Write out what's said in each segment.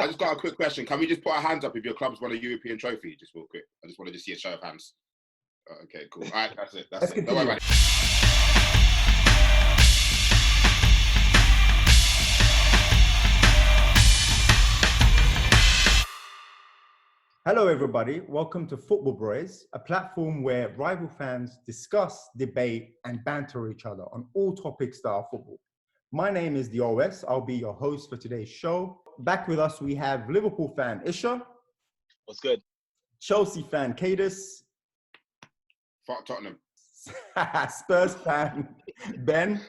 I just got a quick question. Can we just put our hands up if your club's won a European trophy? Just real quick. I just wanted to see a show of hands. Okay, cool. All right, that's it. That's it. Don't worry about it. Hello, everybody. Welcome to Football Brehz, a platform where rival fans discuss, debate, and banter each other on all topics that are football. My name is the OS. I'll be your host for today's show. Back with us, we have Liverpool fan Isha. What's good? Chelsea fan Kadus. Fuck Tottenham. Spurs fan Ben.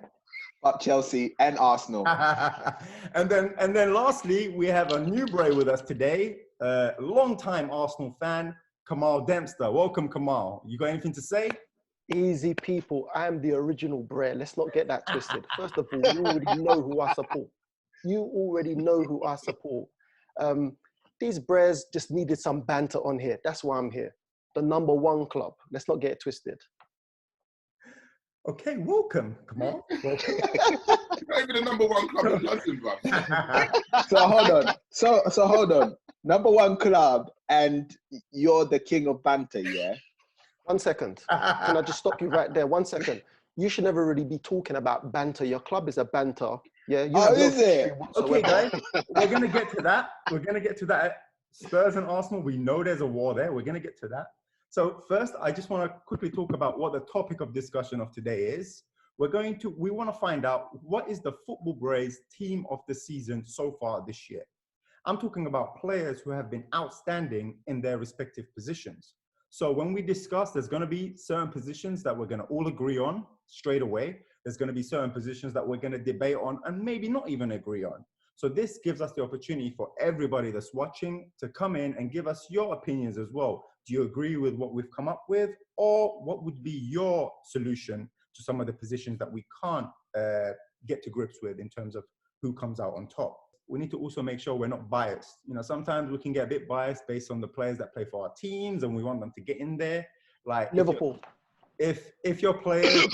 Fuck Chelsea and Arsenal. and then lastly, we have a new Bray with us today. Long-time Arsenal fan, Kemal Dempster. Welcome, Kemal. You got anything to say? Easy people. I am the original Brehz. Let's not get that twisted. First of all, you already know who I support. These Brehz just needed some banter on here. That's why I'm here. The number one club. Let's not get it twisted. Okay, welcome, Kemal. Welcome. Not even the number one club in London, bro. So hold on. Number one club, and you're the king of banter, yeah? 1 second. Can I just stop you right there? 1 second. You should never really be talking about banter. Your club is a banter. Yeah. Is it? Okay, guys. We're gonna get to that. Spurs and Arsenal. We know there's a war there. We're gonna get to that. So first, I just want to quickly talk about what the topic of discussion of today is. We want to find out what is the Football Brehz team of the season so far this year. I'm talking about players who have been outstanding in their respective positions. So when we discuss, there's going to be certain positions that we're going to all agree on straight away. There's going to be certain positions that we're going to debate on and maybe not even agree on. So this gives us the opportunity for everybody that's watching to come in and give us your opinions as well. Do you agree with what we've come up with, or what would be your solution to some of the positions that we can't get to grips with in terms of who comes out on top? We need to also make sure we're not biased. You know, sometimes we can get a bit biased based on the players that play for our teams and we want them to get in there. Like Liverpool. If your players,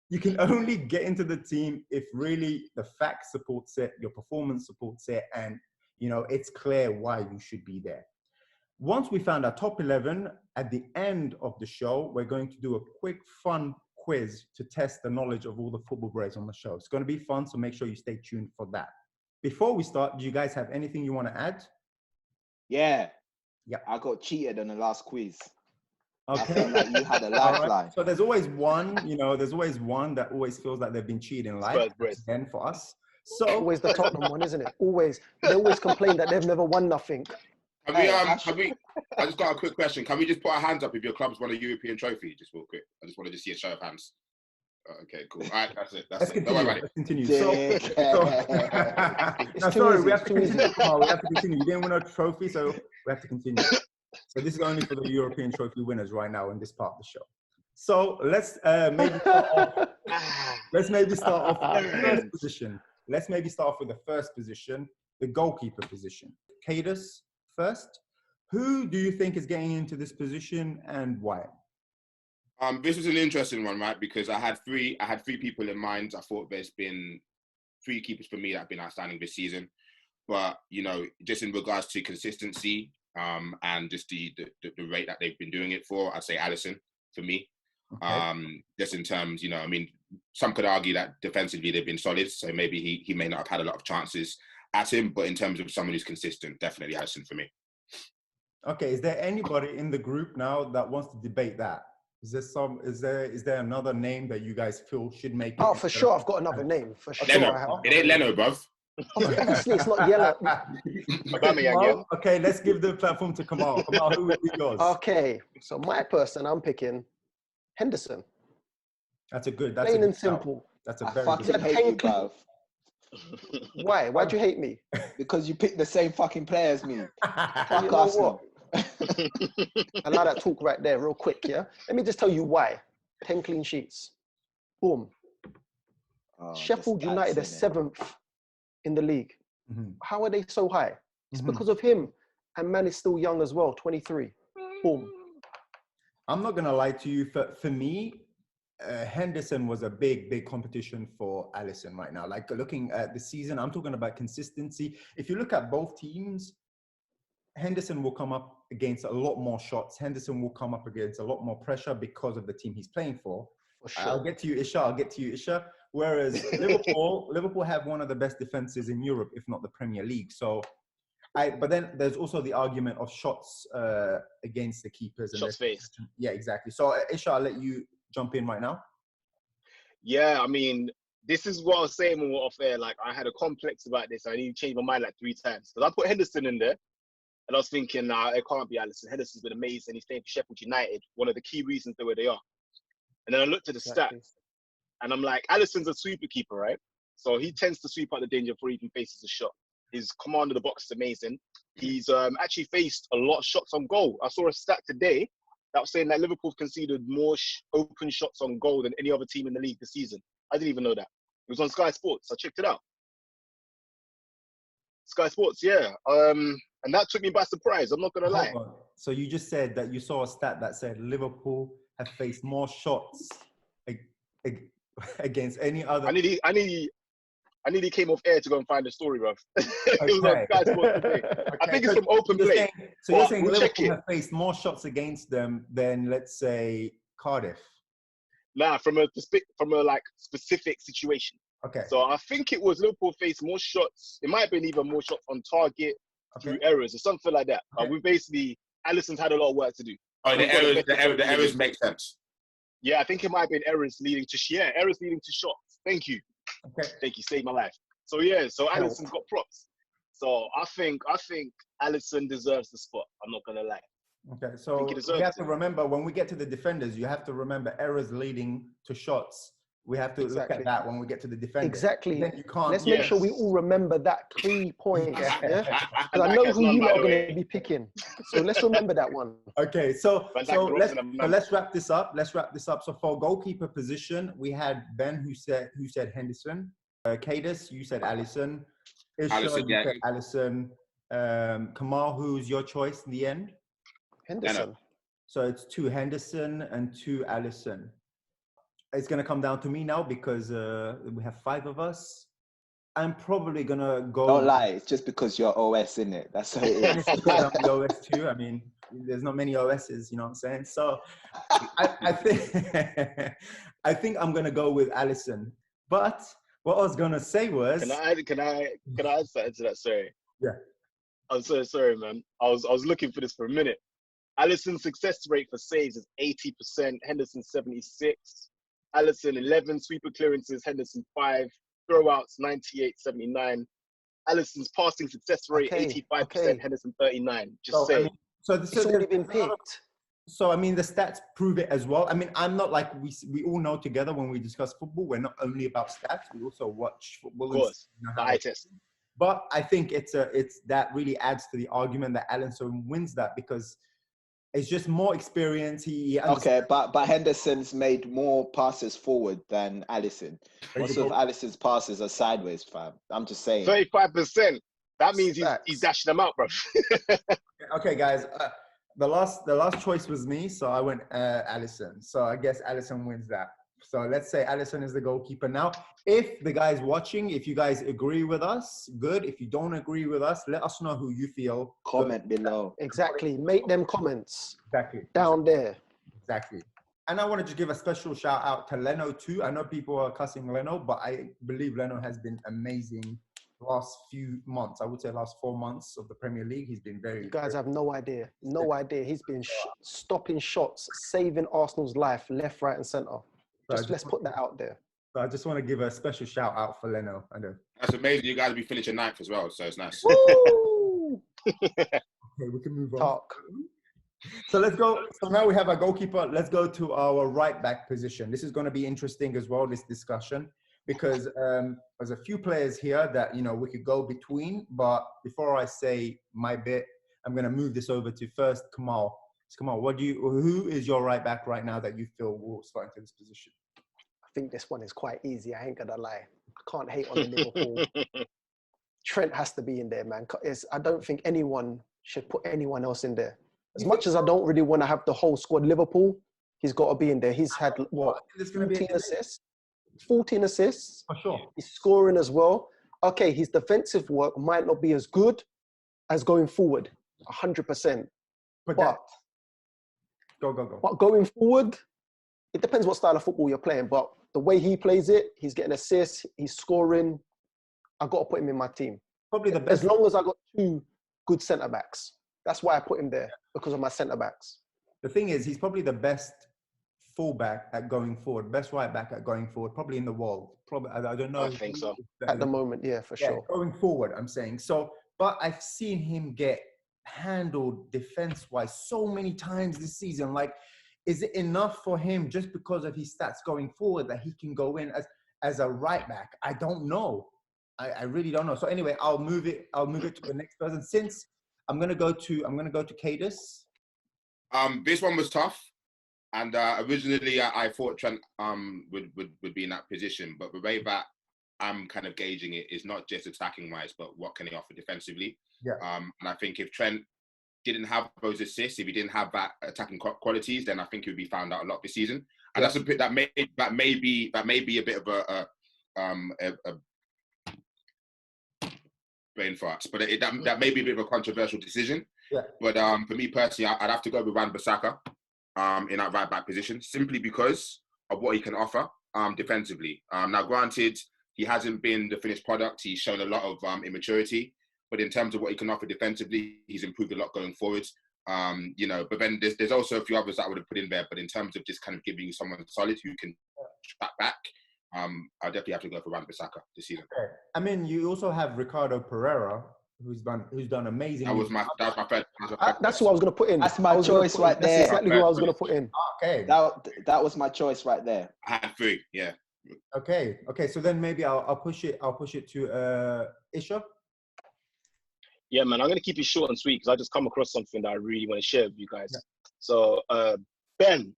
you can only get into the team if really the facts supports it, your performance supports it, and you know it's clear why you should be there. Once we found our top 11, at the end of the show, we're going to do a quick fun quiz to test the knowledge of all the Football Brehz on the show. It's going to be fun, so make sure you stay tuned for that. Before we start, do you guys have anything you want to add? Yeah. Yeah. I got cheated on the last quiz. Okay. I felt like you had a lifeline. Right. So there's always one, that always feels like they've been cheated in life. Then for us. So Always the Tottenham one, isn't it? Always. They always complain that they've never won nothing. I just got a quick question. Can we just put our hands up if your club's won a European trophy? Just real quick. I just wanted to see a show of hands. Okay, cool. All right, that's it. Let's continue. Sorry, we have to continue. We have to continue. You didn't win a trophy, so we have to continue. So this is only for the European trophy winners right now in this part of the show. So let's maybe start off with the first position. Let's maybe start off with the first position, the goalkeeper position. Kadus first. Who do you think is getting into this position and why? This was an interesting one, right? Because I had three people in mind. I thought there's been 3 keepers for me that have been outstanding this season. But, you know, just in regards to consistency and just the rate that they've been doing it for, I'd say Alisson for me. Okay. Just in terms, you know, I mean, some could argue that defensively they've been solid. So maybe he may not have had a lot of chances at him. But in terms of someone who's consistent, definitely Alisson for me. Okay. Is there anybody in the group now that wants to debate that? Is there another name that you guys feel should make it? Oh, for sure. I've got another name. For sure. Leno. It ain't Leno, bruv. Obviously, it's not yellow. Okay, let's give the platform to Kemal. Kemal, who would be yours? Okay, so my person, I'm picking Henderson. That's plain and simple. That's a very good. Hate you, bruv. Why? Why'd you hate me? Because you picked the same fucking player as me. Fuck Arsenal. I like that talk right there, real quick, yeah? Let me just tell you why. 10 clean sheets. Boom. Sheffield United are 7th in the league. Mm-hmm. How are they so high? It's because of him. And man is still young as well, 23. Boom. I'm not going to lie to you. For me, Henderson was a big competition for Alisson right now. Like looking at the season, I'm talking about consistency. If you look at both teams, Henderson will come up against a lot more shots. Henderson will come up against a lot more pressure because of the team he's playing for. For I'll sure. get to you, Isha. Whereas Liverpool have one of the best defenses in Europe, if not the Premier League. So, but then there's also the argument of shots against the keepers. And Shots faced. Yeah, exactly. So, Isha, I'll let you jump in right now. Yeah, I mean, this is what I was saying when we were off air. Like, I had a complex about this. I need to change my mind like 3 times. Because I put Henderson in there, and I was thinking, nah, it can't be Alisson. Henderson's been amazing. He's playing for Sheffield United. One of the key reasons they're where they are. And then I looked at the stats, and I'm like, Alisson's a sweeper keeper, right? So he tends to sweep out the danger before he even faces a shot. His command of the box is amazing. He's actually faced a lot of shots on goal. I saw a stat today that was saying that Liverpool conceded more open shots on goal than any other team in the league this season. I didn't even know that. It was on Sky Sports. I checked it out. Sky Sports, yeah. And that took me by surprise. I'm not going to lie. So you just said that you saw a stat that said Liverpool have faced more shots against any other. I nearly came off air to go and find the story, bruv. It was on Sky Sports today. I think it's from open play. So you're saying Liverpool have faced more shots against them than, let's say, Cardiff? Nah, from a like specific situation. Okay. So I think it was Liverpool faced more shots. It might have been even more shots on target through errors or something like that. Okay. We basically, Alisson's had a lot of work to do. Oh, the errors make sense. Yeah, I think it might have been errors leading to shots. Thank you. Okay. Thank you, saved my life. So yeah, so Alisson's got props. So I think Alisson deserves the spot. I'm not gonna lie. Okay, so you have to remember when we get to the defenders, you have to remember errors leading to shots. We have to look at that when we get to the defenders. Exactly. Then you can't. Let's make sure we all remember that key point. Yeah? Because I know who you are going to be picking. So let's remember that one. Okay, so let's wrap this up. So for goalkeeper position, we had Ben who said Henderson. Kadus, you said Alisson. Isha, Alisson, you said Alisson. Kemal, who's your choice in the end? Henderson. So it's 2 Henderson and 2 Alisson. It's going to come down to me now because we have 5 of us. I'm probably going to go... Don't lie. It's just because you're OS, in it. That's how it is. I'm the OS too. I mean, there's not many OSs, you know what I'm saying? So I think I'm going to go with Alisson. But what I was going to say was... Can I add something to that? Sorry. Yeah. I'm so sorry, man. I was looking for this for a minute. Alisson's success rate for saves is 80%. Henderson 76. Alisson 11 sweeper clearances. Henderson 5 throwouts 98-79. Alisson's passing success rate 85%. Henderson 39. Just say. It's already been picked. So I mean, the stats prove it as well. I mean, I'm not like we all know together when we discuss football. We're not only about stats. We also watch football. Of course, the eye test. But I think it's that really adds to the argument that Alisson wins that because it's just more experience. But Henderson's made more passes forward than Alisson. Most of Alisson's passes are sideways, fam. I'm just saying. 35%. That means he's dashing them out, bro. Okay, guys. The last choice was me, so I went Alisson. So I guess Alisson wins that. So let's say Alisson is the goalkeeper. Now, if the guys watching, if you guys agree with us, good. If you don't agree with us, let us know who you feel. Comment below. Exactly. Make them comments. Exactly. Down there. Exactly. And I want to just give a special shout out to Leno too. I know people are cussing Leno, but I believe Leno has been amazing last few months. I would say last 4 months of the Premier League. He's been very... You guys have no idea. No idea. He's been stopping shots, saving Arsenal's life, left, right and centre. Let's put that out there. So I just want to give a special shout out for Leno. I know. That's amazing. You guys will be finishing 9th as well, so it's nice. Woo! Okay, we can move on. Talk. So let's go. So now we have our goalkeeper. Let's go to our right back position. This is going to be interesting as well, this discussion, because there's a few players here that, you know, we could go between. But before I say my bit, I'm going to move this over to first Kemal. Kemal, who is your right back right now that you feel will slot into this position? I think this one is quite easy. I ain't gonna lie. I can't hate on the Liverpool. Trent has to be in there, man. I don't think anyone should put anyone else in there. As much as I don't really want to have the whole squad Liverpool, he's got to be in there. He's had, what, 14 assists? 14 assists. For sure. He's scoring as well. Okay, his defensive work might not be as good as going forward. 100%. But But go. But going forward, it depends what style of football you're playing. But the way he plays it, he's getting assists, he's scoring. I've got to put him in my team. Probably the best. As long as I got 2 good centre backs. That's why I put him there, because of my centre backs. The thing is, he's probably the best fullback at going forward, best right back at going forward, probably in the world. Probably, I don't know. I think so. At the moment, yeah, for sure. Going forward, I'm saying. So, but I've seen him get handled defense-wise so many times this season. Like, is it enough for him just because of his stats going forward that he can go in as a right back? I don't know. I really don't know. So anyway, I'll move it to the next person. Since I'm gonna go to Kadus. This one was tough, and originally I thought Trent would be in that position, but the way that I'm kind of gauging it is not just attacking wise, but what can he offer defensively. Yeah. And I think if Trent didn't have those assists, if he didn't have that attacking qualities, then I think he would be found out a lot this season. And that's a bit that may be a bit of a brain farts, but that may be a bit of a controversial decision. Yeah. But for me personally, I'd have to go with Wan-Bissaka in that right back position, simply because of what he can offer defensively. Now, granted, he hasn't been the finished product. He's shown a lot of immaturity, but in terms of what he can offer defensively, he's improved a lot going forward. But then there's also a few others that I would have put in there. But in terms of just kind of giving you someone solid who can track back, I'll definitely have to go for Wan-Bissaka this season. Okay. I mean, you also have Ricardo Pereira, who's done amazing. That was my third. That's who I was going to put in. That's my choice right there. That's exactly who I was going to put in. Okay. That was my choice right there. I had 3, yeah. Okay. So then maybe I'll push it to Isha. Yeah, man, I'm going to keep it short and sweet because I just come across something that I really want to share with you guys. Yeah. So, Ben,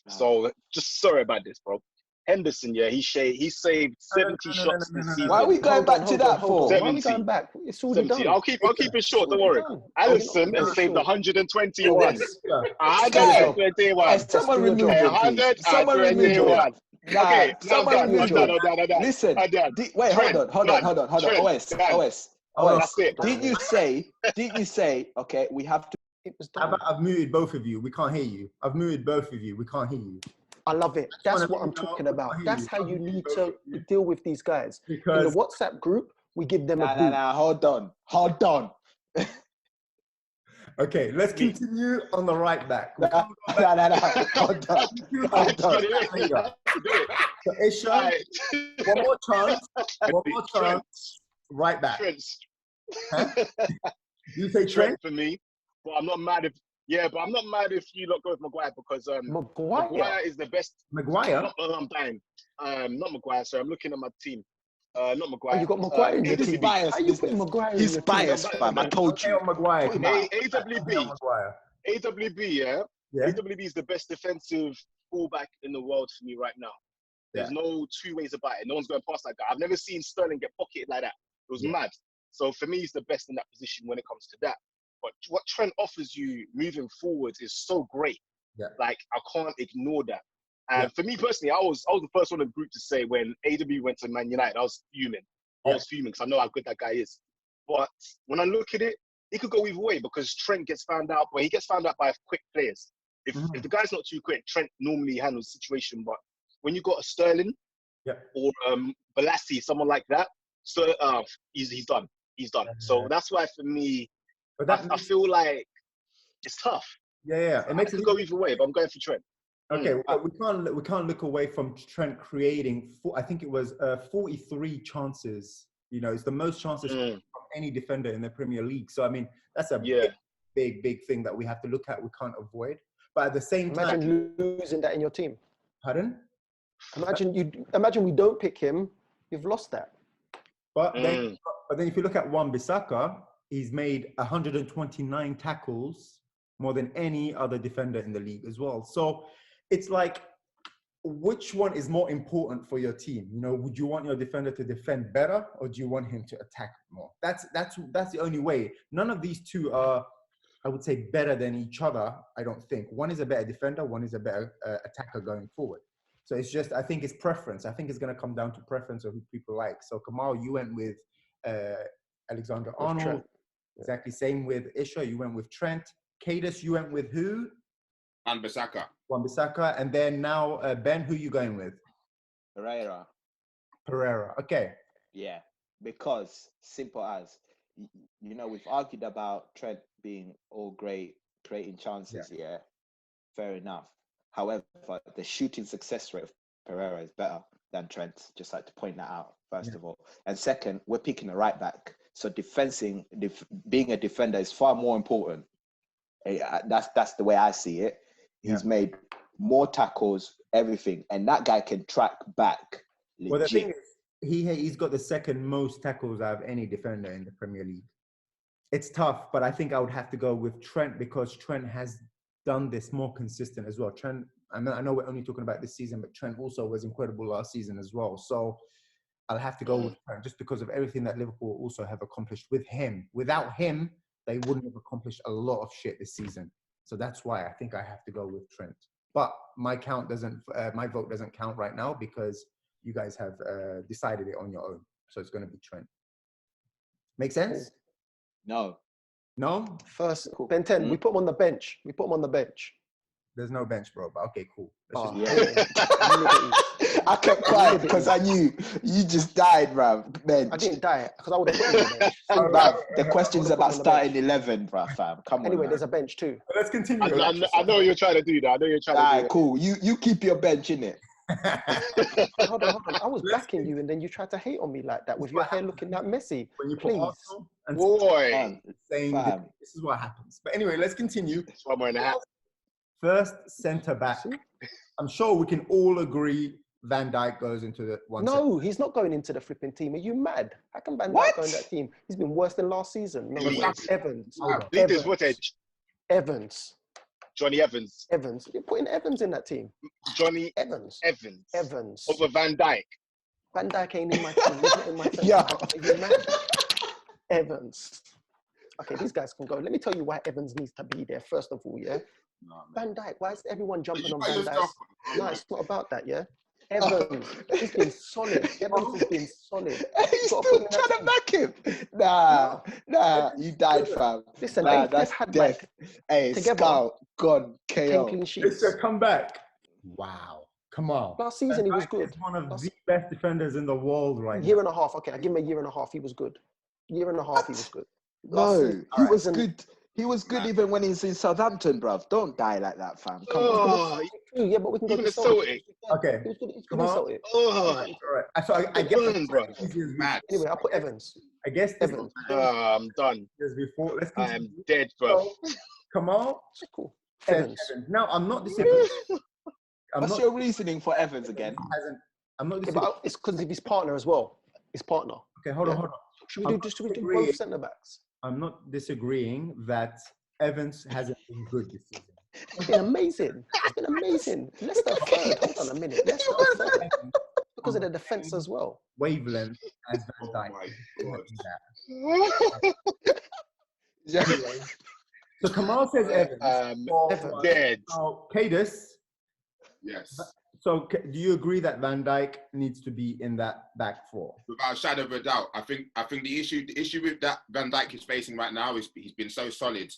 so just sorry about this, bro. Henderson, yeah, he saved 70 shots this season. Why are we going back to that for? 70. Why are we going back? It's already 70. done. I'll keep it short, don't worry. Alisson has saved 121. Someone remove him. 121. Okay, someone remove him. Listen, wait, hold on. OS. Did you say, okay, we have to... I've muted both of you. We can't hear you. I've muted both of you. We can't hear you. I love it. That's what I'm talking about. That's how you need to deal with these guys. Because in the WhatsApp group, we give them a boot. Hold on. Okay, let's continue on the right back. Hold on. So Isha, one more chance. Right back. Huh? You say Trent for me, but I'm not mad if. Yeah, but I'm not mad if you lot go with Maguire because Maguire is the best. Maguire? I'm dying. Not Maguire, sorry. I'm looking at my team. Not Maguire. Oh, you got Maguire in your team. He's biased. How you putting Maguire in your team? He's biased, fam. I told you. Maguire. AWB, yeah? AWB is the best defensive fullback in the world for me right now. There's no 2 ways about it. No one's going past that guy. I've never seen Sterling get pocketed like that. It was mad. So for me, he's the best in that position when it comes to that. But what Trent offers you moving forward is so great. Yeah. Like, I can't ignore that. And for me personally, I was the first one in the group to say when AW went to Man United, I was fuming. I was fuming because I know how good that guy is. But when I look at it, it could go either way because Trent gets found out, but he gets found out by quick players. If the guy's not too quick, Trent normally handles the situation. But when you got a Sterling or Balassi, someone like that, so he's done. He's done. So that's why for me, I feel like it's tough. Yeah. It makes it go either way, but I'm going for Trent. Okay, we can't look away from Trent creating. I think it was 43 chances. You know, it's the most chances from any defender in the Premier League. So I mean, that's a big thing that we have to look at. We can't avoid. But at the same time, imagine losing that in your team. Pardon? Imagine we don't pick him. You've lost that. But then if you look at Wan-Bissaka, he's made 129 tackles, more than any other defender in the league as well. So it's like, which one is more important for your team? You know, would you want your defender to defend better, or do you want him to attack more? That's the only way. None of these two are, I would say, better than each other. I don't think one is a better defender, one is a better attacker going forward. So it's just, I think it's preference. I think it's going to come down to preference of who people like. So Kemal, you went with Alexander-Arnold. Exactly. Same with Isha. You went with Trent. Kadus, you went with who? Wan-Bissaka. Wan-Bissaka. And then now, Ben, who you going with? Pereira. Okay. Yeah, because simple as, you know, we've argued about Trent being all great, creating chances. Yeah, fair enough. However, the shooting success rate of Pereira is better than Trent. Just like to point that out, first of all. And second, we're picking a right back. So being a defender is far more important. That's the way I see it. He's made more tackles, everything. And that guy can track back legit. Well, the thing is, he's got the second most tackles out of any defender in the Premier League. It's tough, but I think I would have to go with Trent because Trent has done this more consistent as well. Trent, I know we're only talking about this season, but Trent also was incredible last season as well. So I'll have to go with Trent just because of everything that Liverpool also have accomplished with him. Without him, they wouldn't have accomplished a lot of shit this season. So that's why I think I have to go with Trent. But my vote doesn't count right now because you guys have decided it on your own. So it's going to be Trent. Make sense? No. First, Ben 10, we put him on the bench. There's no bench, bro. But okay, cool. I kept quiet because I knew you just died, bro. Bench. I didn't die because I would have put him on the bench. The question's about starting 11, bro, fam. Come on. Anyway, man. there's a bench too. Let's continue. I know you're trying to do that. Cool. You keep your bench in it. Hold on. I was backing you, and then you tried to hate on me like that with your hair looking that messy. When you please, boy, saying this is what happens. But anyway, let's continue. That's why I'm wearing a hat. First centre back. I'm sure we can all agree Van Dijk goes into the one. No, he's not going into the flipping team. Are you mad? How can Van Dijk go in that team? He's been worse than last season. No, Evans. Evans. Johnny Evans. You're putting Evans in that team. Johnny Evans. Over Van Dijk. Van Dijk ain't in my team. He's not in my team. Are you mad? Evans. Okay, these guys can go. Let me tell you why Evans needs to be there, first of all, yeah? No, Van Dijk, why is everyone jumping on Van Dijk? No, it's not about that, yeah? Evans, he's been solid. Evans has been solid. He's still trying to back him. Nah, you died, fam. Listen, that's had death. Hey, together, Scout, gone, KO. 10 clean sheets. Come back. Wow. Come on. Last season, he was good. He's one of the best defenders in the world right now. Year and a half. Okay, I give him a year and a half. He was good. He was good. No, he was good. He was good even when he's in Southampton, bruv. Don't die like that, fam. Come on. Yeah, but we can go to Celtic. Okay. Come on. All right. So I guess anyway, I'll put Evans. I guess Evans. I'm done. I am dead, bro. Kamal. Cool. Evans. Now I'm not disagreeing. What's your reasoning for Evans again? I'm not disagreeing. It's because of his partner as well. His partner. Okay, hold on. Should we do both centre backs? I'm not disagreeing that Evans hasn't been good this season. It's been amazing. Leicester third. Hold on a minute. Leicester third. Because of the defence as well. Wavelength as Van Dijk. Anyway, so Kemal says Evans. Dead. Kadus. Yes. So do you agree that Van Dijk needs to be in that back four? Without a shadow of a doubt. I think the issue with that Van Dijk is facing right now is he's been so solid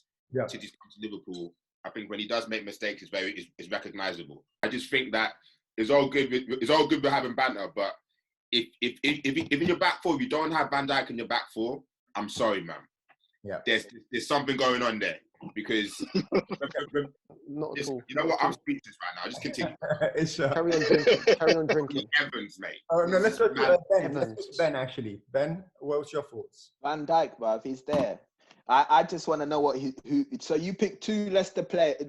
since he's come to Liverpool. I think when he does make mistakes, it's recognisable. I just think that it's all good with having banter, but if in your back four you don't have Van Dijk in your back four, I'm sorry, man. Yeah. There's something going on there. Because not at all. You know what? I'm speechless right now. Just continue. Isha. Carry on drinking. Evans, mate. Oh no, let's go to Ben. Ben, actually. Ben, what's your thoughts? Van Dijk, bruv, he's there. I just want to know what who. So you picked two Leicester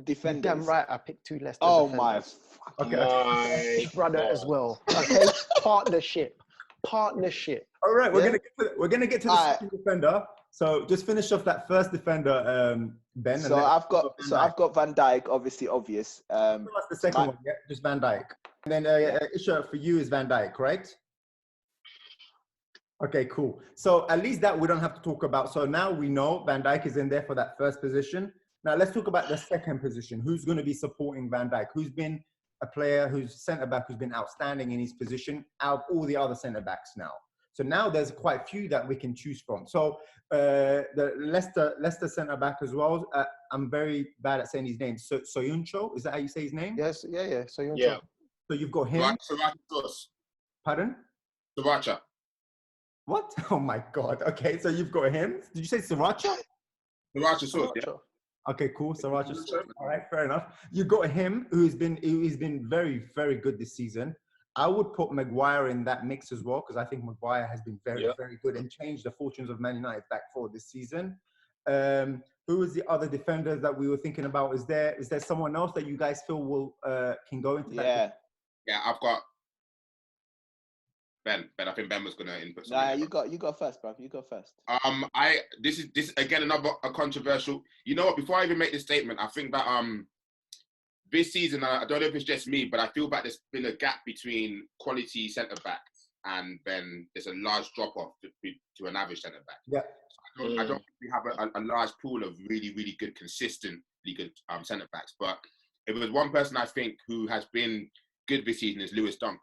defenders. Damn right, I picked two Leicester. Oh defenders. my. Okay. Brother as well. Okay. Partnership. All right, we're gonna get to the second defender. So just finish off that first defender, Ben. So I've got Van Dijk, obvious. That's the second one, yeah, just Van Dijk. And then Isha, for you is Van Dijk, correct? Okay, cool. So at least that we don't have to talk about. So now we know Van Dijk is in there for that first position. Now let's talk about the second position. Who's going to be supporting Van Dijk? Who's been a player who's centre back who's been outstanding in his position out of all the other centre backs now? So So now there's quite a few that we can choose from. So the Leicester centre back as well. I'm very bad at saying his name. Soyuncu, is that how you say his name? Yes, yeah. Soyuncu. Yeah. So you've got him. Sriracha. Pardon? Sriracha. What? Oh my God. Okay, so you've got him. Did you say Sriracha? Sriracha sauce, yeah. Okay, cool. Sriracha sauce. All right, fair enough. You got him, who's been very, very good this season. I would put Maguire in that mix as well, because I think Maguire has been very, very good and changed the fortunes of Man United back forward this season. Who was the other defenders that we were thinking about? Is there someone else that you guys feel will can go into that? Yeah, I've got Ben. I think Ben was gonna input something. Nah, you go first, bro. You go first. This is again another controversial. You know what? Before I even make this statement, I think that this season, I don't know if it's just me, but I feel like there's been a gap between quality centre backs and then there's a large drop off to an average centre back. Yeah. So I don't think we have a large pool of really, really good, consistently good centre backs. But if there's one person I think who has been good this season is Lewis Dunk.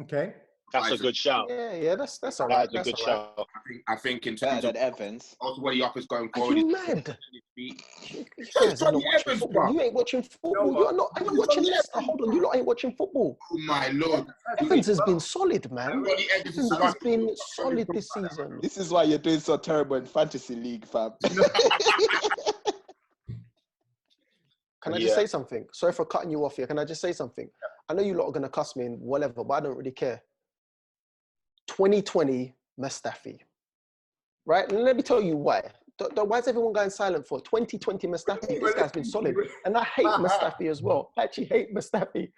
Okay. That's a good shout. Yeah, that's all right. That's a good shout. I think in terms of Evans. also what he offers going Are forward. you mad? You You ain't watching football. You're not watching Leicester. Hold on, you lot ain't watching football. Oh my Lord. Evans has been solid, man. Evans Evans has been solid this season. This is why you're doing so terrible in fantasy league, fam. Can I just say something? Sorry for cutting you off here. Can I just say something? I know you lot are going to cuss me and whatever, but I don't really care. 2020 Mustafi. Right? And let me tell you why. Why is everyone going silent for? 2020 Mustafi. This guy's been solid. And I hate Mustafi as well. I actually hate Mustafi.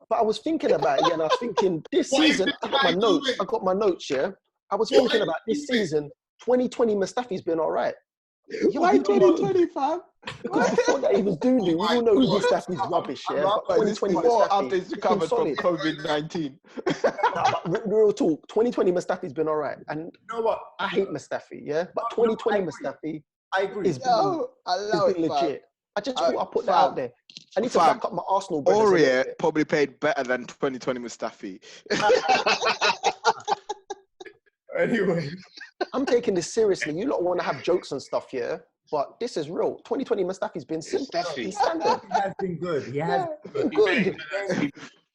But I was thinking about it, and I was thinking this season, I got my notes, yeah? I was thinking about this season, 2020 Mustafi's been all right. Why 2020, fam? Because before that he was doo-doo. We all know Mustafi's rubbish, yeah? But 2020 after he's recovered from COVID-19. But real talk, 2020 Mustafi's been all right. And you know what? I hate Mustafi, yeah? But 2020 Mustafi I agree. is legit. I just thought I'd put that out there. I need to back up my Arsenal brothers. Aurier probably paid better than 2020 Mustafi. Anyway. I'm taking this seriously. You lot want to have jokes and stuff, yeah? But this is real. 2020 Mustafi's been simple. He's standard. He has been good. He has been good.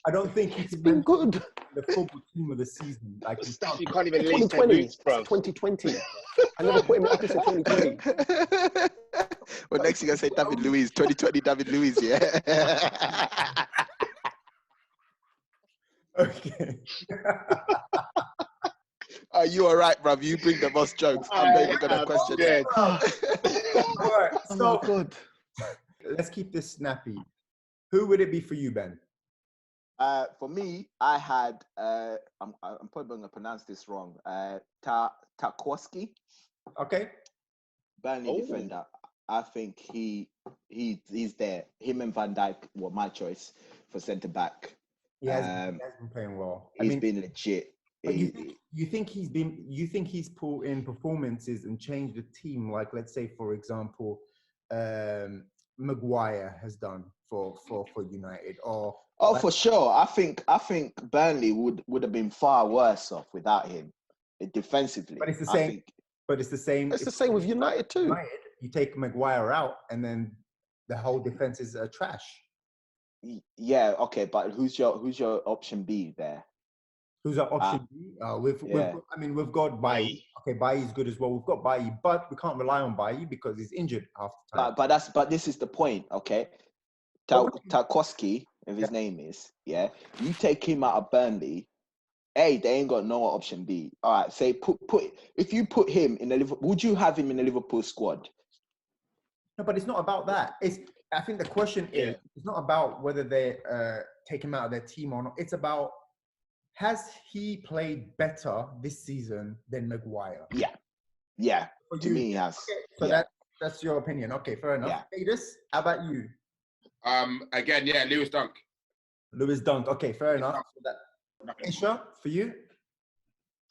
I don't think he's been good. The football team of the season. Like you can't even link 2020. 2020. I never put him. I can say 2020. Well, next you're gonna say David Luiz. 2020 David Luiz. Yeah. Okay. Are you all right, bruv? You bring the most jokes. I'm not even gonna question it. All right. So good. Let's keep this snappy. Who would it be for you, Ben? For me, I had. I'm probably gonna pronounce this wrong. Tarkowski. Okay. Burnley defender. I think he's there. Him and Van Dijk were my choice for centre back. He has been playing well. He's been legit. You think he's put in performances and changed the team, like let's say for example, Maguire has done for United, or for sure. I think Burnley would have been far worse off without him defensively. But it's the same. It's the same with United too. United, you take Maguire out, and then the whole defense is trash. Yeah. Okay, but who's your option B there? Who's our option B? We've got Bailly. Okay, Bailly's good as well. We've got Bailly, but we can't rely on Bailly because he's injured half the time. But this is the point, okay? Tarkowski, if his name is, yeah. You take him out of Burnley, they ain't got no option B. All right, say if you put him in the Liverpool, would you have him in the Liverpool squad? No, but it's not about that. I think the question is, it's not about whether they take him out of their team or not. It's about, has he played better this season than Maguire? Yeah. To me, he has. Okay, so that's your opinion. Okay, fair enough. Kadus, how about you? Again, Lewis Dunk. Lewis Dunk. Okay, fair enough. Isha, for you?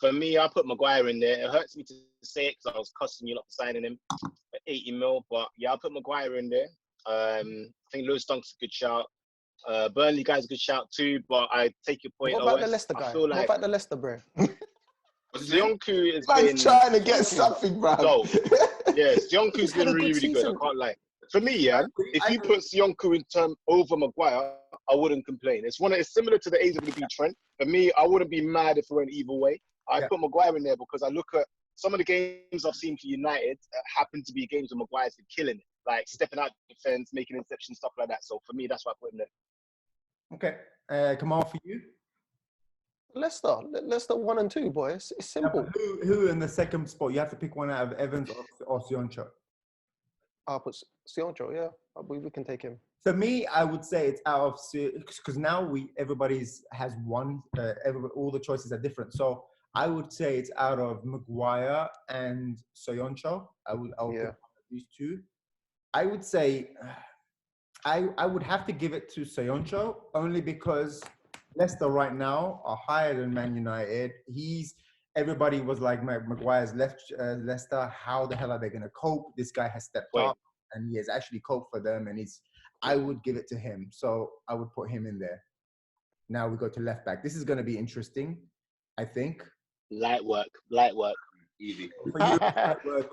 For me, I put Maguire in there. It hurts me to say it because I was cussing you lot for signing him for 80 mil. But yeah, I'll put Maguire in there. I think Lewis Dunk's a good shout. Burnley guy's a good shout too, but I take your point. What about the Leicester guy? What about the Leicester, bro? Sionku has Man's been trying to get something, bro. dope. Yeah, Sionku's He's had been a really, good really good. I season. can't lie. For me, yeah, if you put Sionku in term over Maguire, I wouldn't complain. It's similar to the AWB Trent. For me, I wouldn't be mad if it went either way. I put Maguire in there because I look at some of the games I've seen for United happen to be games where Maguire's been killing it, like stepping out defense, making interceptions, stuff like that. So for me, that's why I put him there. Okay, Kemal, for you. Leicester 1 and 2, boys. It's simple. Who in the second spot? You have to pick one out of Evans or Sioncho. I'll put Sioncho, yeah. We can take him. For me, I would say it's out of because now everybody's has one. All the choices are different. So I would say it's out of Maguire and Soyuncu. I would pick one of these two. I would say I would have to give it to Soyuncu only because Leicester right now are higher than Man United. Everybody was like, Maguire's left Leicester. How the hell are they going to cope? This guy has stepped up and he has actually coped for them. And I would give it to him. So I would put him in there. Now we go to left back. This is going to be interesting, I think. Light work. Easy.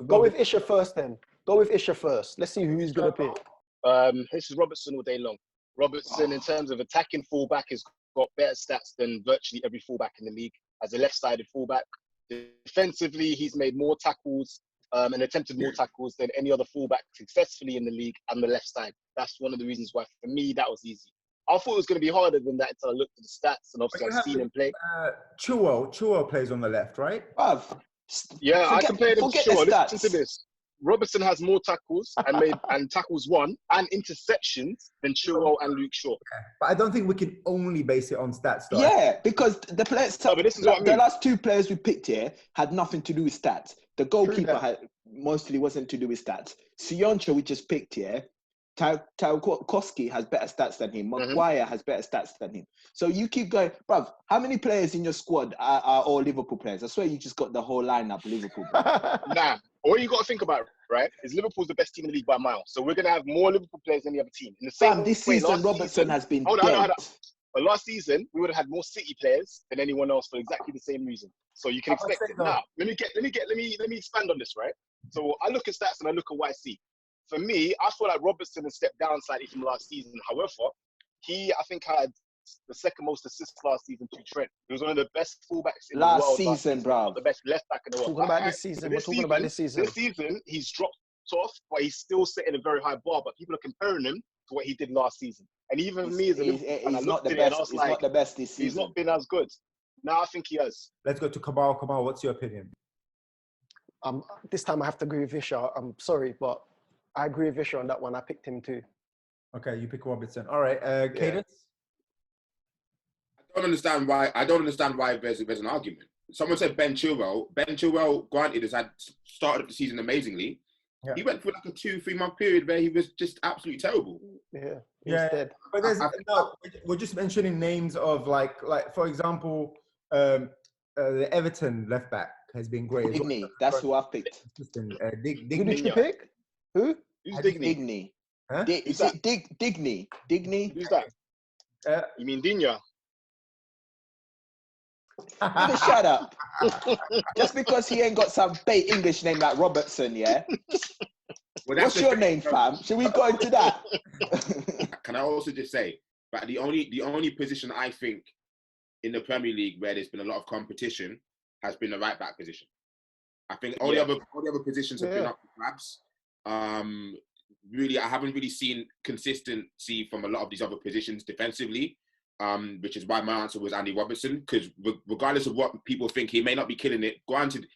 Go with Isha first then. Go with Isha first. Let's see who he's going to pick. This is Robertson all day long. Robertson, in terms of attacking fullback, has got better stats than virtually every fullback in the league. As a left-sided fullback, defensively, he's made more tackles and attempted more tackles than any other fullback successfully in the league on the left side. That's one of the reasons why, for me, that was easy. I thought it was going to be harder than that until I looked at the stats and obviously I've seen him play. Chilwell plays on the left, right? Yeah, I compared him to Chilwell. Listen to this. Robertson has more tackles and tackles won and interceptions than Chilwell and Luke Shaw. Okay. But I don't think we can only base it on stats, though. Yeah, because the players, but this is what I mean. The last two players we picked here had nothing to do with stats. The goalkeeper mostly wasn't to do with stats. Sioncho, we just picked here. Tarkowski has better stats than him. Maguire has better stats than him. So you keep going, bruv. How many players in your squad are all Liverpool players? I swear you just got the whole lineup Liverpool. Nah, all you got to think about, right, is Liverpool's the best team in the league by a mile. So we're going to have more Liverpool players than the other team. In the same this season, Robertson has been hold on. But last season, we would have had more City players than anyone else for exactly the same reason. So you can expect it. Now, let me expand on this, right? So I look at stats and I look at what I see. For me, I feel like Robertson has stepped down slightly from last season. However, he, I think, had the second most assists last season to Trent. He was one of the best fullbacks in the world last season, bro. The best left back in the world. We're talking about this season. This season, he's dropped off, but he's still setting a very high bar. But people are comparing him to what he did last season. And even me as a Liverpool fan, I looked at it and I was like, not the best this season. He's not been as good. Now I think he has. Let's go to Kemal. Kemal, what's your opinion? This time I have to agree with Isha. I'm sorry, but I agree with Isha on that one. I picked him too. Okay, you pick Robertson. All right, Kadus? I don't understand why there's an argument. Someone said Ben Chilwell. Ben Chilwell, granted, has started the season amazingly. Yeah. He went through like a 2-3 month period where he was just absolutely terrible. Yeah, dead. But we're just mentioning names of like for example, the Everton left back has been great. Digny, that's who I've picked. Digny. Who did you pick? Who? Who's Digny? Digny. Huh? Is it Digny? Digny? Who's that? You mean Dinya? Shut up. Just because he ain't got some bait English name like Robertson, yeah? What's your name, fam? Should we go into that? Can I also just say that the only position I think in the Premier League where there's been a lot of competition has been the right back position. I think all the other positions have been up for grabs. Really, I haven't really seen consistency from a lot of these other positions defensively. Which is why my answer was Andy Robertson, because regardless of what people think, he may not be killing it. Granted,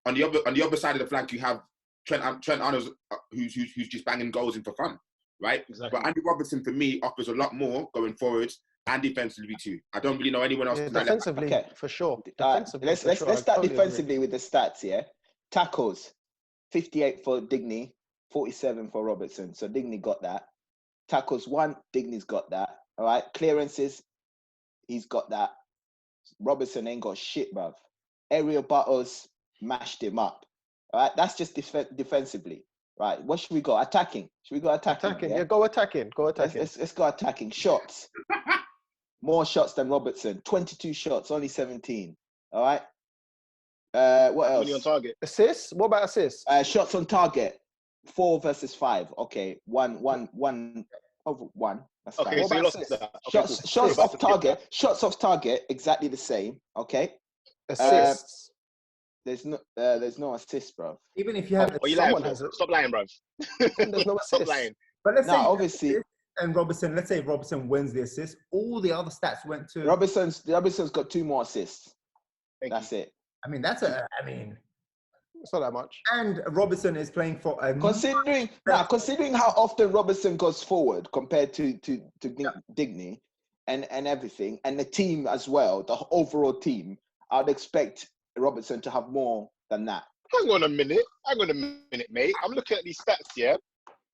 on the other side of the flank, you have Trent Arnold, who's just banging goals in for fun, right? Exactly. But Andy Robertson, for me, offers a lot more going forward and defensively too. I don't really know anyone else. Defensively, for sure. Let's start defensively with the stats, yeah? Tackles, 58 for Digny, 47 for Robertson. So Digny got that. Tackles 1, Digny's got that. All right, clearances, he's got that. Robertson ain't got shit, bruv. Aerial battles mashed him up. All right, that's just defensively. Right, what should we go? Attacking. Should we go attacking? Yeah, go attacking. Let's go attacking. Shots. More shots than Robertson. 22 shots, only 17. All right. What else? On target. Assists? What about assists? Shots on target. 4 versus 5. Okay, one over 1. That's fine. Okay, What so you about lost assists? that. Shots off target. Shots off target. Exactly the same. Okay. Assists. There's no assist, bro. Even if you have, Oh, you lying, someone bro. has it. Stop lying, bro. There's no Stop assists. lying. but let's say Now, obviously, and Robertson. Let's say Robertson wins the assist. All the other stats went to. Robertson's got 2 more assists. That's it. I mean, that's a. I mean, It's not that much. and Robertson is playing for a. Considering how often Robertson goes forward compared to Digny and everything, and the team as well, the overall team, I'd expect Robertson to have more than that. Hang on a minute, mate. I'm looking at these stats here.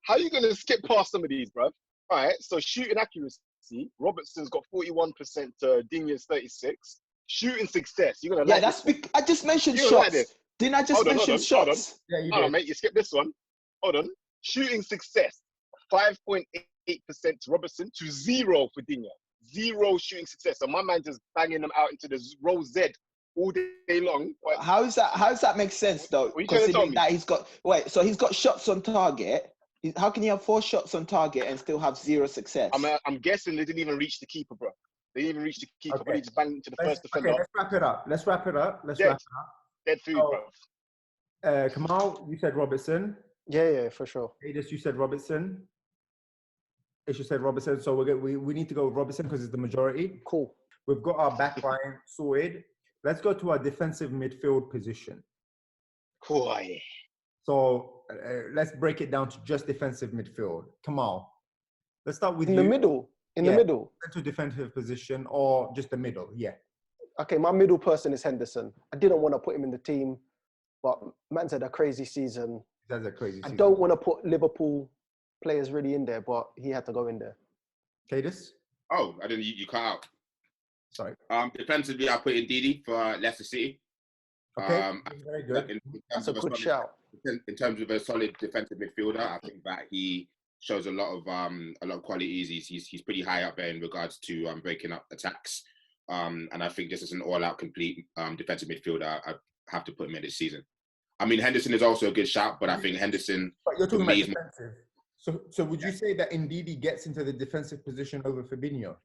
How are you going to skip past some of these, bro? All right, so shooting accuracy, Robertson's got 41% to Digny's 36. Shooting success, you're going to Yeah, I just mentioned shots. Like Didn't I just mention shots? Yeah, you Hold did. on, mate. You skipped this one. Hold on. Shooting success, 5.88% to Robertson to 0 for Digne. 0 shooting success. So my man just banging them out into the row Z all day long. How does that make sense though? What you trying to tell Considering me? that he's got shots on target. How can you have 4 shots on target and still have 0 success? I'm guessing they didn't even reach the keeper, bro. They didn't even reach the keeper, but Okay. he just banged into the first defender. Okay, let's wrap it up. Let's wrap it up. Dead food, bro. Kemal, you said Robertson. Yeah, for sure. Kadus, you said Robertson. Isha said Robertson. So we need to go with Robertson because it's the majority. Cool. We've got our back line sorted. Let's go to our defensive midfield position. Cool. So let's break it down to just defensive midfield. Kemal, let's start with In you. the middle. In the Yeah. middle. To defensive position or just the middle. Yeah. Okay, my middle person is Henderson. I didn't want to put him in the team, but man's had a crazy season. That's a crazy season. I don't want to put Liverpool players really in there, but he had to go in there. Kadus? Oh, I didn't. You cut out. Sorry. Defensively, I put in Didi for Leicester City. Okay. Very good. That's a good shout. In terms of a solid defensive midfielder, I think that he shows a lot of qualities. He's pretty high up there in regards to breaking up attacks. And I think just as an all-out complete defensive midfielder, I have to put him in this season. I mean, Henderson is also a good shout, but I think Henderson. But you're talking about defensive. So would you say that Ndidi gets into the defensive position over Fabinho?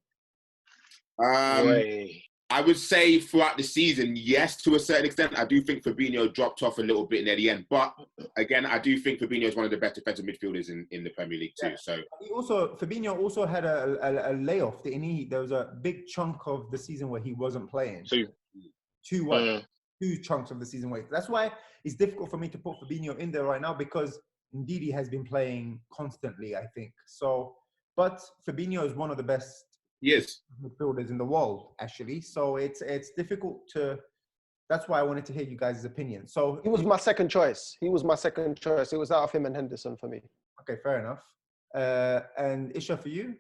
I would say throughout the season, yes, to a certain extent. I do think Fabinho dropped off a little bit near the end, but again, I do think Fabinho is one of the best defensive midfielders in the Premier League too. So Fabinho also had a layoff, didn't he? There was a big chunk of the season where he wasn't playing. Two chunks of the season where. That's why it's difficult for me to put Fabinho in there right now because Ndidi has been playing constantly, I think. So, but Fabinho is one of the best midfielders in the world, actually. So it's difficult to. That's why I wanted to hear you guys' opinion. So he was my second choice. It was out of him and Henderson for me. Okay, fair enough. And Isha, for you?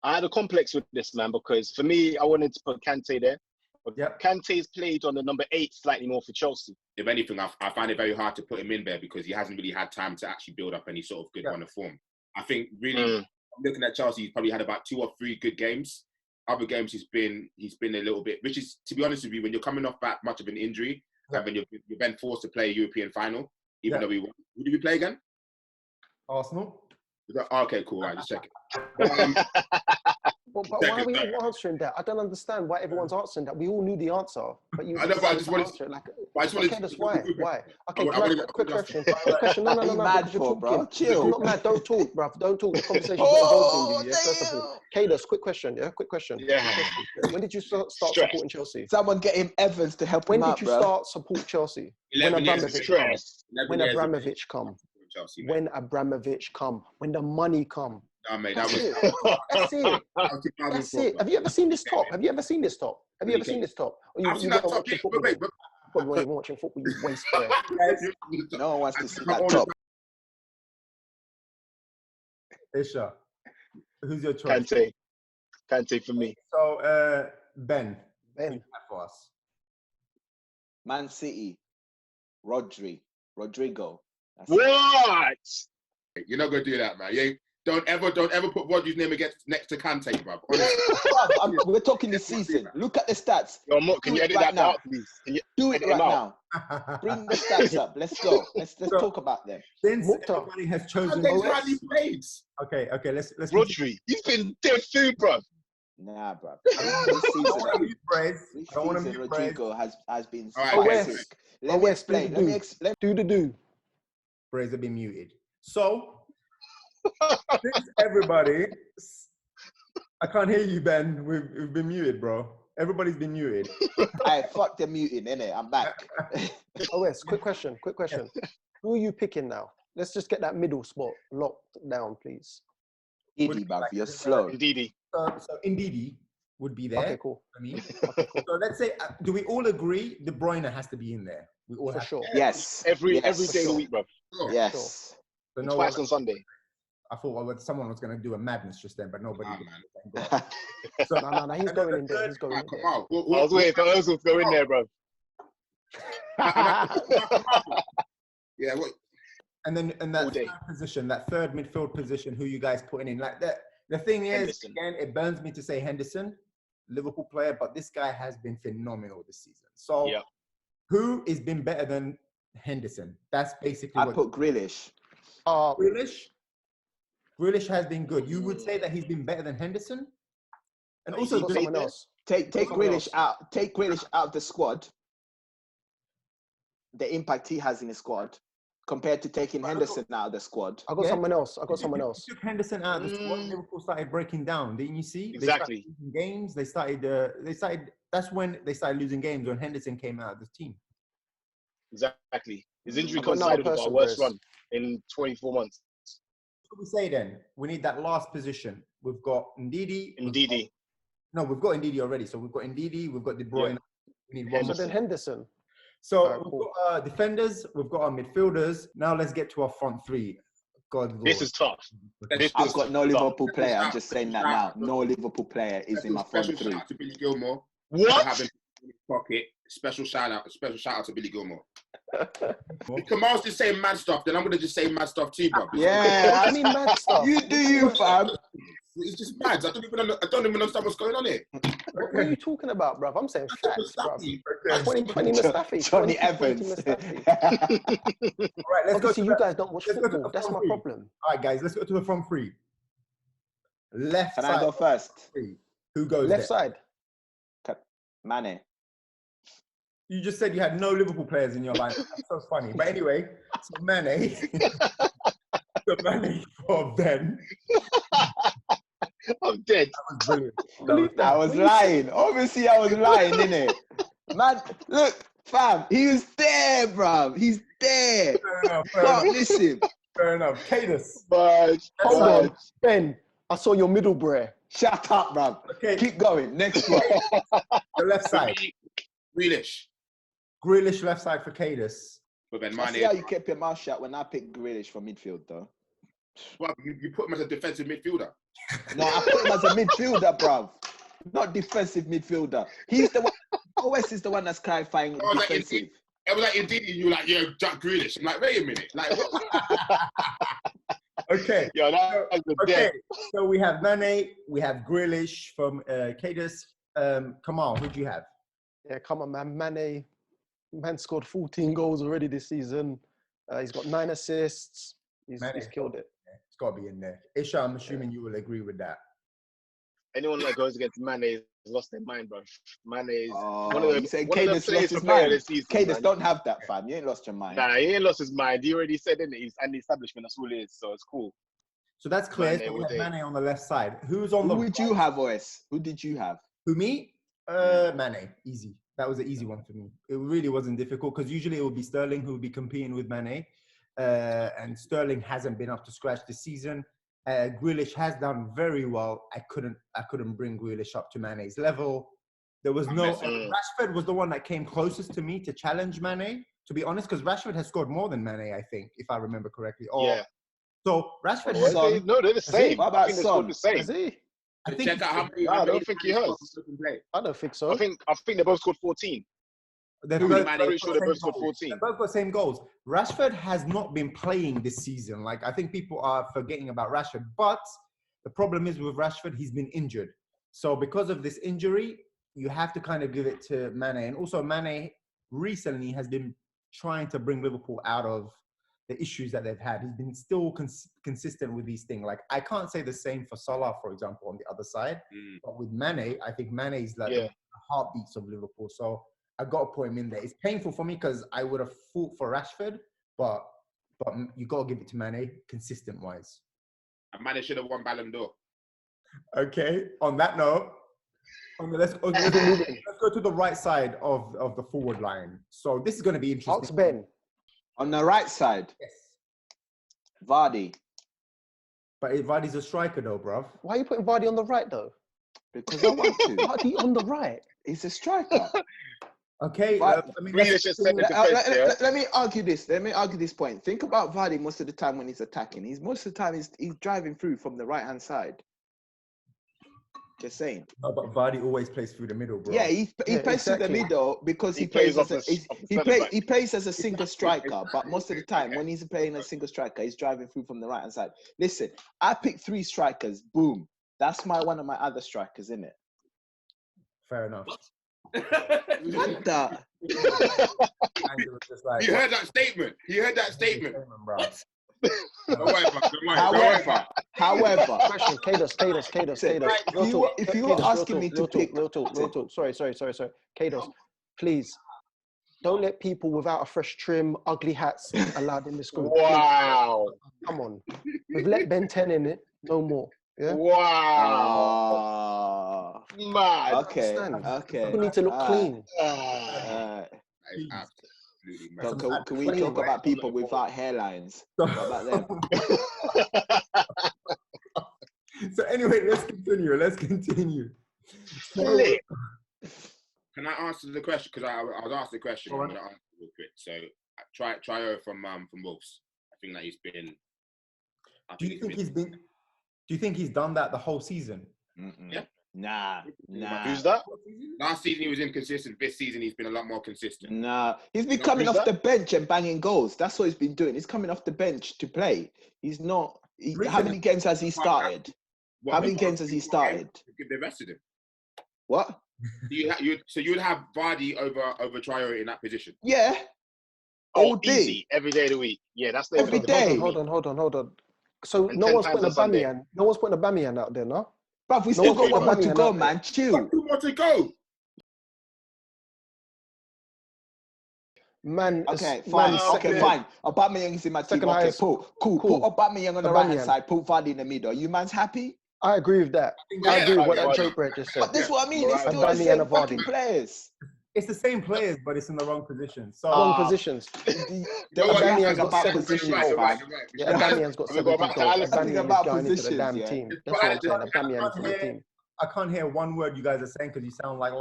I had a complex with this, man, because for me, I wanted to put Kante there. But Kante's played on the number 8 slightly more for Chelsea. If anything, I find it very hard to put him in there because he hasn't really had time to actually build up any sort of good run of form. I think really, looking at Chelsea, he's probably had about 2 or 3 good games. Other games he's been a little bit, which is, to be honest with you, when you're coming off that much of an injury, and when you've been forced to play a European final, even though who did we play again? Arsenal. Okay, cool. Right, just check it. But why are we all answering that? I don't understand why everyone's answering that. We all knew the answer, but you. I know, but I just wanted to. Why? Okay, quick question. No. Mad for, bro. Chill. I'm not mad. Don't talk, bro. Don't talk. The conversation's not involving you. Yeah, first of all. Kadus, quick question. Yeah, quick question. Yeah. When did you start supporting Chelsea? Someone get him Evans to help him out, bro. When did you start support Chelsea? When Abramovich come. When Abramovich come. When the money come. Nah, mate, That's it. Have you ever seen this top? Or you don't watch football? Probably when you're watching football, you waste there. No one wants to see that top. Isha, who's your choice? Kante for me. So, Ben for us. Man City, Rodrigo. What? You're not gonna do that, man. Don't ever put Rodri's name next to Kante, bro. We're talking this season. Look at the stats. Yo, Mark, can you edit that out, please? Can you Do it right out? now. Bring the stats up. Let's go. Let's talk about them. Since Mukhtar. everybody has chosen Kante's hardly played. Okay, let's Rodri, he's been dead food, bro. Nah, bro. I don't want to mute Brehz. This I don't want to season, mute Rodrigo has been All right, spicy. Let me explain. Let me explain. Do. Brehz have been muted. So, since everybody, I can't hear you, Ben. We've been muted, bro. Everybody's been muted. I fuck the muting, innit? I'm back. OS, quick question. Who are you picking now? Let's just get that middle spot locked down, please. Edie, bruv, you're slow. Indeedy. So Ndidi would be there. Okay, cool. I mean, so let's say, do we all agree De Bruyne has to be in there? We all For have sure. Yes. Every day for of the sure. week, bro. Yes. So no Twice one, on Sunday. I thought someone was going to do a madness just then, but nobody. Nah, did. man. Thank God. So, No, he's going in there. He's going in Come there. on. I was waiting for Ozil to go in there, bro. Yeah, what? and that All day. third position, that third midfield position, who you guys putting in? Like that. The thing is, Henderson. again, it burns me to say Henderson, Liverpool player, but this guy has been phenomenal this season. So, Yeah. who has been better than Henderson? That's basically I what. put Grealish. Grealish has been good. You would say that he's been better than Henderson, and also Got someone else. Take Someone Grealish else. out. Take Grealish out of the squad. The impact he has in the squad, compared to taking Henderson out of the squad. I got someone else. You took Henderson out of the squad. Liverpool started breaking down. Didn't you see? Exactly. They started losing games. That's when they started losing games, when Henderson came out of the team. Exactly. His injury I've got another coincided with our person, worst Brehz. run in 24 months. What do we say then? We need that last position. We've got Ndidi. Indeedy. We've got Ndidi already. So we've got Ndidi. We've got De Bruyne. Yeah. We need one So more. then Henderson. So Alright, we've cool. got our defenders. We've got our midfielders. Now let's get to our front three. God, This Lord. is tough. This I've is got no tough. Liverpool player. I'm just saying that now. No Liverpool player is in my front Special three. shout out to Billy Gilmore. For What? having in his pocket. Special shout out to Billy Gilmore. If Kemal's just saying mad stuff, then I'm gonna just say mad stuff too, bro. Yeah, I mean mad stuff. you do you, fam. It's just mad. I don't even understand what's going on here. What are you talking about, bruv? I'm saying facts, bruv. Mustafi. 2020 Mustafi. Johnny 2020 Evans. Mustafi. All right, let's Obviously, go. you guys don't watch let's go to football. the That's my front three. problem. All right, guys, let's go to the front three. Left Can side. I go first? Three. Who goes Left there? side. Mane. You just said you had no Liverpool players in your line. That's so funny. But anyway, so Mane. So Mane for Ben. I'm dead. That was brilliant. Believe that. I was lying. Obviously, I was lying, innit? Man, look, fam, he was there, bruv. He's there. Fair enough. Can't miss him. Fair enough. Kadus. But Hold on. Ben, I saw your middle brer. Shut up, bruv. Okay, Keep going. Next one. the left For side. me, Grealish. Grealish left side for Kadus. But then I see Mane. how you kept your mouth shut when I picked Grealish from midfield, though. Well, you put him as a defensive midfielder. No, I put him as a midfielder, bruv. Not defensive midfielder. He's the one. OS is the one that's clarifying I was like, defensive. It was like indeed, you were like, yeah, Jack Grealish. I'm like, wait a minute. Like, what? Okay. yo, that was the Okay. dead. So we have Mane. We have Grealish from Kadus. Kemal, who do you have? Yeah, come on, man. Man scored 14 goals already this season. He's got 9 assists. He's killed it. It's got to be in there. Isha, I'm assuming you will agree with that. Anyone that goes against Mane has lost their mind, bro. Mane is Oh, one of the you saying one of the Kadus players lost his for player mind? this season. Kadus, man. don't have that, fam. You ain't lost your mind. Nah, he ain't lost his mind. He already said in it, he's an establishment. That's all it is. So it's cool. So that's clear. Mane So we all have day. Mane on the left side. Who's on Who the would you have, OS? Who did you have? Who, me? Mane. Easy. That was an easy one for me. It really wasn't difficult because usually it would be Sterling who would be competing with Mane. And Sterling hasn't been up to scratch this season. Grealish has done very well. I couldn't bring Grealish up to Mane's level. There was no... Rashford was the one that came closest to me to challenge Mane, to be honest, because Rashford has scored more than Mane, I think, if I remember correctly. Yeah. So Rashford Well, has... no, they're the same. What about I think they're scored the same. Is he? I think Check out how many. I don't think he has. I don't think so. I think they both scored 14. They're Pretty sure they both scored goals. 14. They both got the same goals. Rashford has not been playing this season. Like, I think people are forgetting about Rashford. But the problem is with Rashford, he's been injured. So because of this injury, you have to kind of give it to Mane. And also Mane recently has been trying to bring Liverpool out of the issues that they've had. He's been still consistent with these things. Like, I can't say the same for Salah, for example, on the other side. But with Mane, I think Mane is like the heartbeats of Liverpool. So I got to put him in there. It's painful for me because I would have fought for Rashford, but you got to give it to Mane, consistent-wise. And Mane should have won Ballon d'Or. Okay, on that note, let's go to the right side of the forward line. So this is going to be interesting. Ox Ben. On the right side, Yes. Vardy. But Vardy's a striker though, bruv. Why are you putting Vardy on the right though? Because I want to. Vardy on the right. He's a striker. Okay, But I mean, Grealish just said Let me argue this. Let me argue this point. Think about Vardy most of the time when he's attacking. Most of the time he's driving through from the right-hand side. Just saying. no, but Vardy always plays through the middle, bro. Yeah, he plays through the exactly. middle because he plays as a single striker. But most of the time, when he's playing as a single striker, he's driving through from the right hand side. Listen, I picked 3 strikers. Boom, that's one of my other strikers, isn't it? Fair enough. Like that. And it was just like, You heard that statement. You heard that statement. bro. Don't worry, man. Don't worry. However, Question, Kadus. if you were asking me to pick, real talk. Sorry. Kadus, please, don't let people without a fresh trim, ugly hats allowed in the school. Wow. Come on. We've let Ben 10 in it, no more. Yeah? Wow. Mad. Okay. People need to look clean. That is absolutely mad. Can we talk about people without hairlines? What about them? So anyway, let's continue. So, Can I answer the question? Because I was asked the question. I'm going to answer real quick. So Trio from Wolves. I think that he's been. do you think he's done that the whole season? Yeah. Nah. Who's that? Last season he was inconsistent. This season he's been a lot more consistent. Nah. He's been coming off the bench and banging goals. That's what he's been doing. He's coming off the bench to play. He's not. How many games has he started? How many games has he started? They rested him. What? So you would have Vardy over Trio in that position. Yeah. Oh, easy. Every day of the week. Yeah, that's the every day. Hold on. So And no 10 one's putting a times on Sunday. Bamiyan. No one's putting a Bamiyan out there, no? But we still got one more to go, man. Chill. 2 more to go. Man, Okay, fine. Fine. Aubameyang is in my team. Second Okay, highest. cool. Put Aubameyang on the right hand side. Put Vardy in the middle. You man's happy? I agree with that. I agree with what that Joe Brett just said. But this is what I mean. It's still Aubameyang the same and fucking Vardy. players. It's the same players, but it's in the wrong position. So Wrong positions. Aubameyang's got about 7 positions, You're right. man. Yeah, Aubameyang's got 70 goals. Aubameyang about is going into the positions, damn yeah. team. That's what I'm saying. Aubameyang into the team. I can't hear one word you guys are saying because you sound like.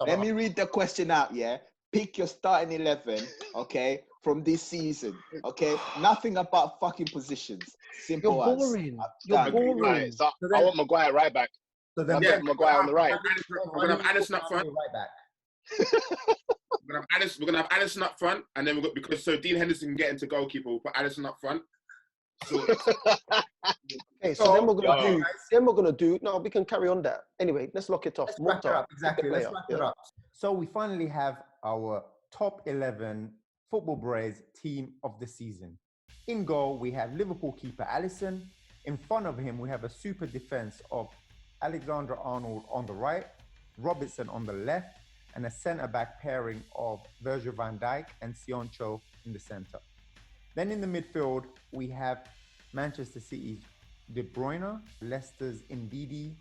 Let me read the question out, yeah? Pick your starting 11, okay, from this season, okay? Nothing about fucking positions. Simple You're as. boring. You're boring. Right. So I want Maguire right back. So then, Yeah, Maguire on the right. We're gonna have Alisson up front. Right back. We're gonna have Alisson up front, and then because Dean Henderson can get into goalkeeper, we'll put Alisson up front. So, Okay, so then we're gonna do. No, we can carry on that. Anyway, let's lock it off. Let's wrap it up. Exactly. Let's Player. wrap it up. So we finally have our top 11 Football Brehz team of the season. In goal, we have Liverpool keeper Alisson. In front of him, we have a super defense of Alexander-Arnold on the right, Robertson on the left, and a centre-back pairing of Virgil van Dijk and Sioncho in the centre. Then in the midfield, we have Manchester City's De Bruyne, Leicester's Ndidi,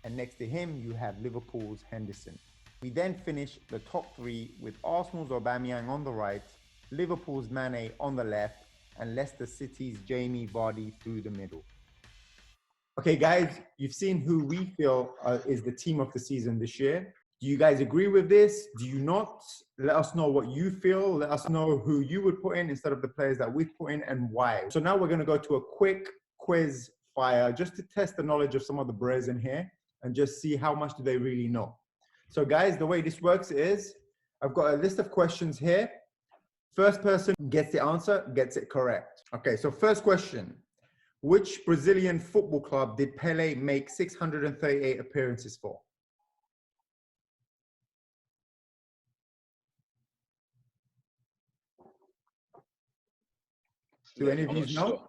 and next to him, you have Liverpool's Henderson. We then finish the top 3 with Arsenal's Aubameyang on the right, Liverpool's Mane on the left, and Leicester City's Jamie Vardy through the middle. Okay, guys, you've seen who we feel is the team of the season this year. Do you guys agree with this? Do you not? Let us know what you feel. Let us know who you would put in instead of the players that we've put in and why. So now we're going to go to a quick quiz fire just to test the knowledge of some of the Brehz in here and just see how much do they really know. So guys, the way this works is I've got a list of questions here. First person gets the answer, gets it correct. Okay, so first question. Which Brazilian football club did Pelé make 638 appearances for? Do any of you know?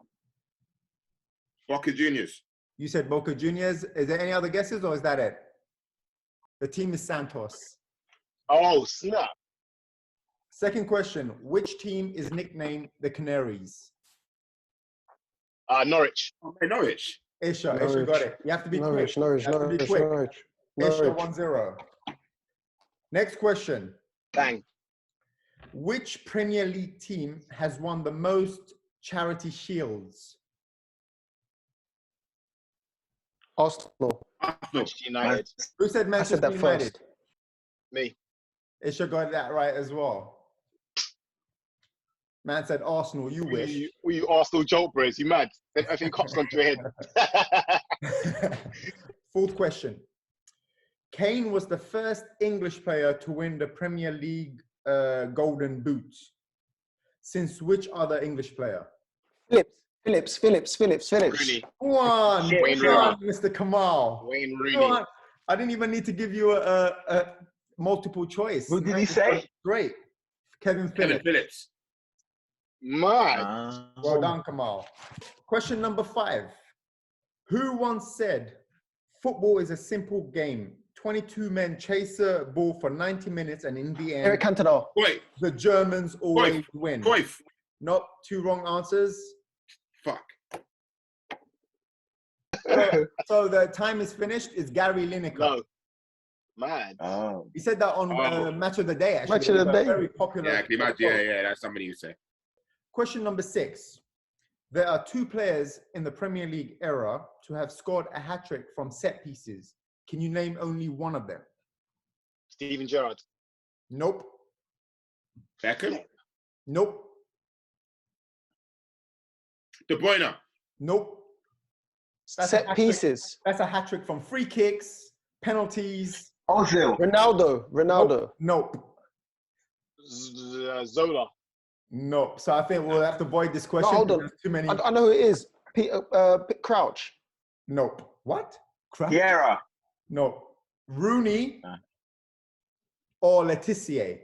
Boca Juniors. You said Boca Juniors. Is there any other guesses or is that it? The team is Santos. Oh, snap. Second question. Which team is nicknamed the Canaries? Norwich. Okay, Norwich. Isha Norwich. got it. You have to be quick. Norwich. Isha 1-0. Next question. Bang. Which Premier League team has won the most charity shields? Arsenal. Manchester United. Who said I Manchester said that United? first. Me. Isha got that right as well. Man said Arsenal, you wish. You Arsenal joke, Brehz. You mad? I think cop's gone to your head. Fourth question. Kane was the first English player to win the Premier League Golden Boot. Since which other English player? Phillips. Rooney. One, Wayne Rooney. Mr. Kamal. Wayne Go Rooney. on. I didn't even need to give you a multiple choice. Who did he say? Great. Kevin Kevin Phillips. Phillips. Mad. Well done, Kamal. Question number 5. Who once said, football is a simple game. 22 men chase a ball for 90 minutes and in the end, Eric Cantona. Wait, the Germans always win. Cruyff. Not 2 wrong answers. Fuck. So the time is finished. It's Gary Lineker. No. Mad. Oh. He said that on Match of the Day, actually. Match of the Day. Very popular. Yeah, can you imagine? Yeah, that's somebody you say. Question number 6. There are 2 players in the Premier League era to have scored a hat-trick from set pieces. Can you name only one of them? Steven Gerrard. Nope. Beckham? Nope. De Bruyne? Nope. That's a Set hat-trick. pieces. That's a hat-trick from free kicks, penalties. Ozil. Ronaldo. Nope. Zola. Nope. So I think we'll have to avoid this question. No, hold on. There's too many. I know who it is. Peter Crouch. Nope. What? Crap. Vieira. Nope. Rooney or Letitia.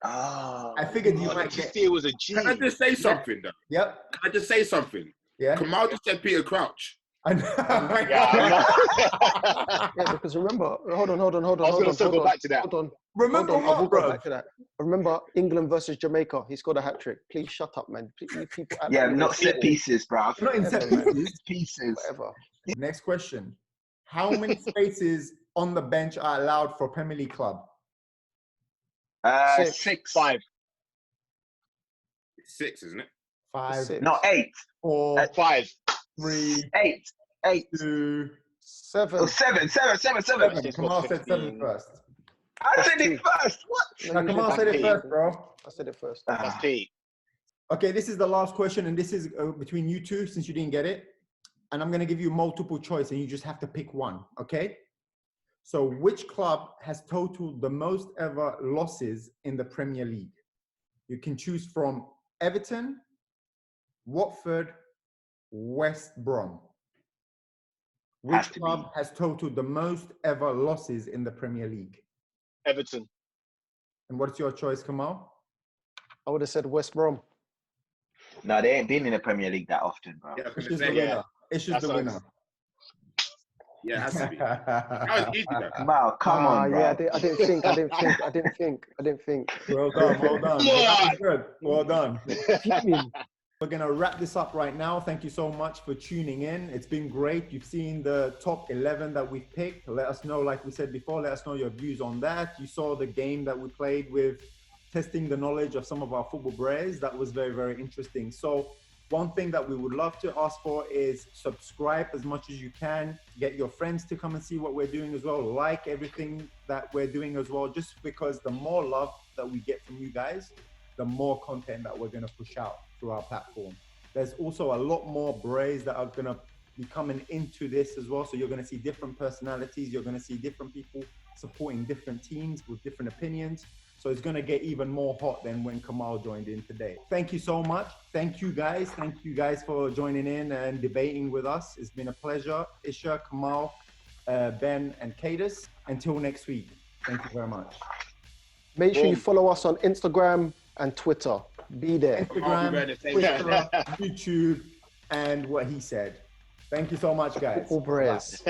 Oh. I figured you might get. It was a G. Can I just say something, though? Yep. Can I just say something? Yeah. Kamal just said Peter Crouch. I know. Yeah, because remember, hold on. I was going to circle back to that. Hold on. Remember Hold on, I will what, go bro? back to that. Remember England versus Jamaica. He scored a hat trick. Please shut up, man. Please, people Yeah, not set pieces, bruv. Not in set Yeah, man. pieces. Pieces. Whatever. Next question. How many spaces on the bench are allowed for Premier League club? 6. 5. 6, isn't it? 5, Six. No, 8. 4, 5. 3, 8. 2, 7. Oh, 7. 7. Kamal said 7 first. I said it first. What? Now, Kamal said it first, bro. I said it first. That's Pete. Okay, this is the last question, and this is between you two since you didn't get it. And I'm going to give you multiple choice, and you just have to pick one, okay? So which club has totaled the most ever losses in the Premier League? You can choose from Everton, Watford, West Brom. Which club has totaled the most ever losses in the Premier League? Everton. And what's your choice, Kemal? I would have said West Brom. No, they ain't been in the Premier League that often, bro. Yeah, I was It's gonna the say, winner. It's just the winner. Yeah, it has to be. That was easy, though. Wow, come on, bro. Yeah, I didn't think. Well done. That was good. Well done. Fuming. We're going to wrap this up right now. Thank you so much for tuning in. It's been great. You've seen the top 11 that we've picked. Let us know, like we said before, let us know your views on that. You saw the game that we played with testing the knowledge of some of our Football Brehz. That was very, very interesting. So one thing that we would love to ask for is subscribe as much as you can. Get your friends to come and see what we're doing as well. Like everything that we're doing as well, just because the more love that we get from you guys, the more content that we're going to push out through our platform. There's also a lot more Brehz that are going to be coming into this as well. So you're going to see different personalities. You're going to see different people supporting different teams with different opinions. So it's going to get even more hot than when Kemal joined in today. Thank you so much. Thank you guys. Thank you guys for joining in and debating with us. It's been a pleasure. Isha, Kemal, Ben, and Kadus. Until next week. Thank you very much. Make sure you follow us on Instagram and Twitter. Be there. Instagram, Twitter, YouTube, and what he said. Thank you so much, guys. Football Brehz.